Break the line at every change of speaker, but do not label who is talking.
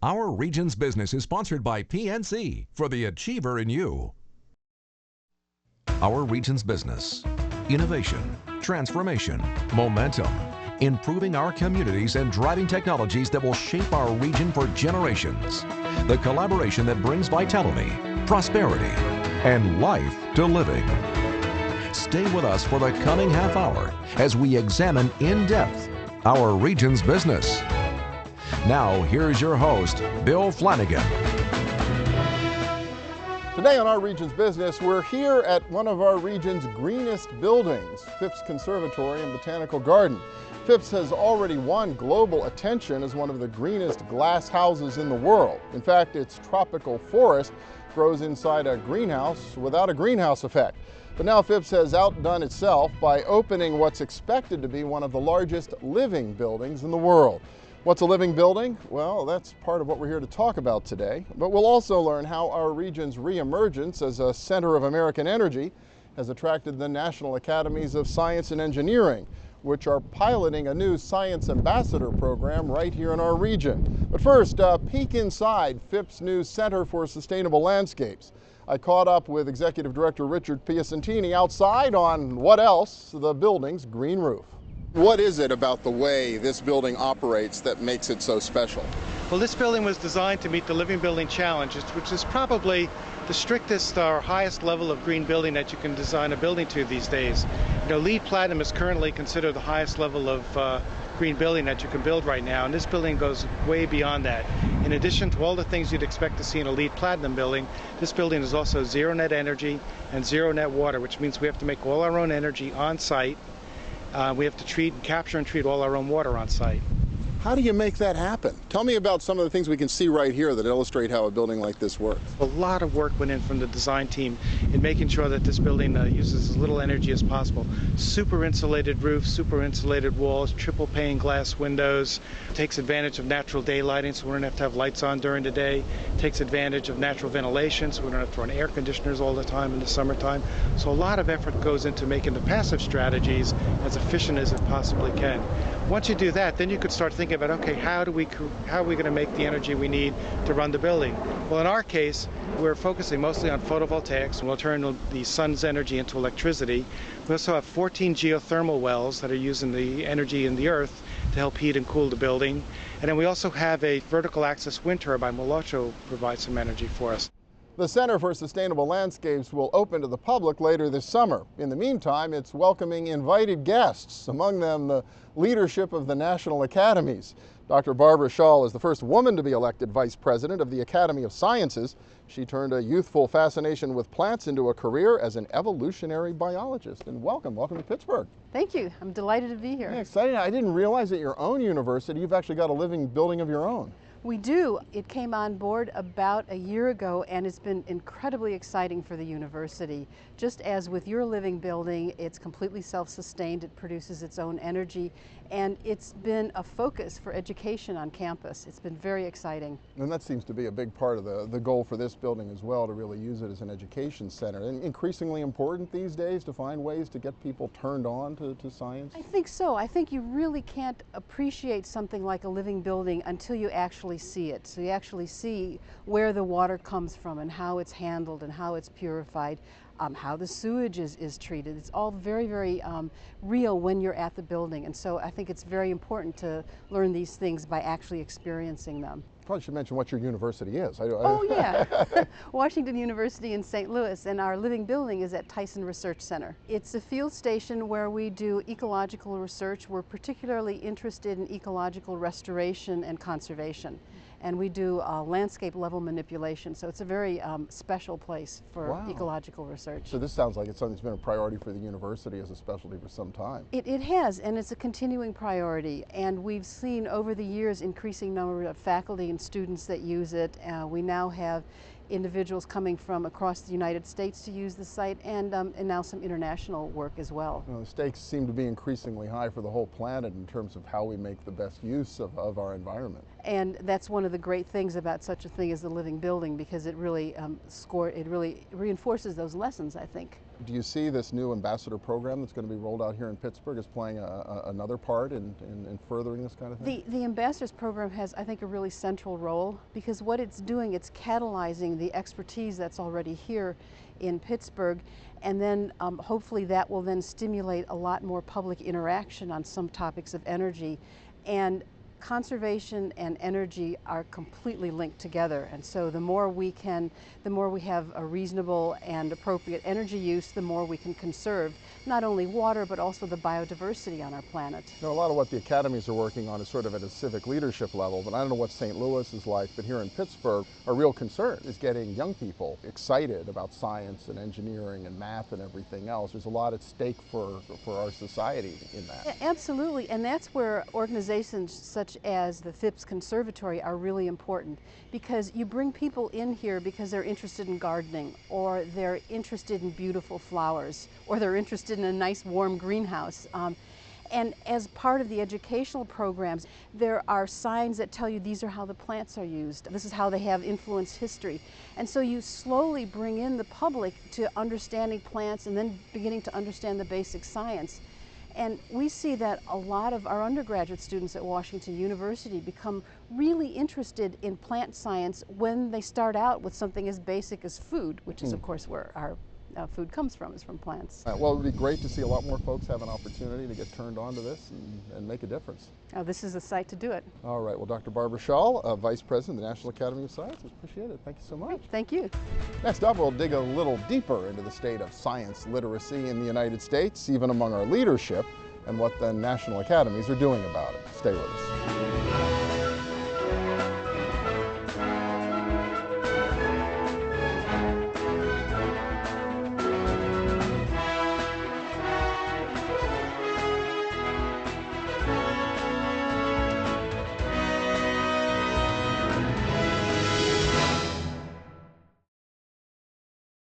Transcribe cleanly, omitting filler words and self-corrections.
Our Region's Business is sponsored by PNC for the achiever in you. Our Region's Business. Innovation, transformation, momentum, improving our communities and driving technologies that will shape our region for generations. The collaboration that brings vitality, prosperity, and life to living. Stay with us for the coming half hour as we examine in depth our region's business. Now, here's your host, Bill Flanagan.
Today on Our Region's Business, we're here at one of our region's greenest buildings, Phipps Conservatory and Botanical Garden. Phipps has already won global attention as one of the greenest glass houses in the world. In fact, its tropical forest grows inside a greenhouse without a greenhouse effect. But now Phipps has outdone itself by opening what's expected to be one of the largest living buildings in the world. What's a living building? Well, that's part of what we're here to talk about today. But we'll also learn how our region's reemergence as a center of American energy has attracted the National Academies of Science and Engineering, which are piloting a new Science Ambassador program right here in our region. But first, a peek inside Phipps' new Center for Sustainable Landscapes. I caught up with Executive Director Richard Piacentini outside on what else? The building's green roof. What is it about the way this building operates that makes it so special?
Well, this building was designed to meet the Living Building Challenge, which is probably the strictest or highest level of green building that you can design a building to these days. You know, LEED Platinum is currently considered the highest level of green building that you can build right now, and this building goes way beyond that. In addition to all the things you'd expect to see in a LEED Platinum building, this building is also zero net energy and zero net water, which means we have to make all our own energy on site. We have to capture and treat all our own water on site.
How do you make that happen? Tell me about some of the things we can see right here that illustrate how a building like this works.
A lot of work went in from the design team in making sure that this building uses as little energy as possible. Super insulated roof, super insulated walls, triple pane glass windows, takes advantage of natural daylighting so we don't have to have lights on during the day, takes advantage of natural ventilation so we don't have to run air conditioners all the time in the summertime. So a lot of effort goes into making the passive strategies as efficient as it possibly can. Once you do that, then you could start thinking about, okay, how are we going to make the energy we need to run the building? Well, in our case, we're focusing mostly on photovoltaics, and we'll turn the sun's energy into electricity. We also have 14 geothermal wells that are using the energy in the earth to help heat and cool the building. And then we also have a vertical axis wind turbine will also provide some energy for us.
The Center for Sustainable Landscapes will open to the public later this summer. In the meantime, it's welcoming invited guests, among them the leadership of the National Academies. Dr. Barbara Schaal is the first woman to be elected Vice President of the Academy of Sciences. She turned a youthful fascination with plants into a career as an evolutionary biologist. And welcome to Pittsburgh.
Thank you. I'm delighted to be here.
Yeah, exciting. I didn't realize at your own university you've actually got a living building of your own.
We do. It came on board about a year ago, and it's been incredibly exciting for the university. Just as with your living building, it's completely self-sustained, it produces its own energy, and it's been a focus for education on campus. It's been very exciting.
And that seems to be a big part of the goal for this building as well, to really use it as an education center. And increasingly important these days to find ways to get people turned on to science?
I think so. I think you really can't appreciate something like a living building until you actually see it. So you actually see where the water comes from and how it's handled and how it's purified, how the sewage is treated. It's all very, very real when you're at the building. And so I think it's very important to learn these things by actually experiencing them.
Probably should mention what your university is.
Oh yeah, Washington University in St. Louis, and our living building is at Tyson Research Center. It's a field station where we do ecological research. We're particularly interested in ecological restoration and conservation. And we do landscape level manipulation, so it's a very special place for ecological research.
So this sounds like it's something that's been a priority for the university as a specialty for some time.
It has, and it's a continuing priority, and we've seen over the years increasing number of faculty and students that use it. We now have individuals coming from across the United States to use the site, and now some international work as well.
The stakes seem to be increasingly high for the whole planet in terms of how we make the best use of our environment.
And that's one of the great things about such a thing as the living building, because it really reinforces those lessons, I think.
Do you see this new ambassador program that's going to be rolled out here in Pittsburgh as playing another part in furthering this kind of thing?
The ambassadors program has, I think, a really central role, because what it's doing, it's catalyzing the expertise that's already here in Pittsburgh, and then hopefully that will then stimulate a lot more public interaction on some topics of energy. And conservation and energy are completely linked together, and so the more we have a reasonable and appropriate energy use, the more we can conserve not only water but also the biodiversity on our planet.
A lot of what the academies are working on is sort of at a civic leadership level, but I don't know what St. Louis is like, but here in Pittsburgh, a real concern is getting young people excited about science and engineering and math and everything else. There's a lot at stake for our society in that.
Absolutely, and that's where organizations such as the Phipps Conservatory are really important, because you bring people in here because they're interested in gardening, or they're interested in beautiful flowers, or they're interested in a nice warm greenhouse. And as part of the educational programs, there are signs that tell you these are how the plants are used. This is how they have influenced history. And so you slowly bring in the public to understanding plants and then beginning to understand the basic science. And we see that a lot of our undergraduate students at Washington University become really interested in plant science when they start out with something as basic as food, which is of course where our food comes from, is from plants.
Well, it would be great to see a lot more folks have an opportunity to get turned on to this and make a difference.
This is the site to do it.
All right, well, Dr. Barbara Schaal, Vice President of the National Academy of Sciences, appreciate it. Thank you so much.
Thank you.
Next up, we'll dig a little deeper into the state of science literacy in the United States, even among our leadership, and what the National Academies are doing about it. Stay with us.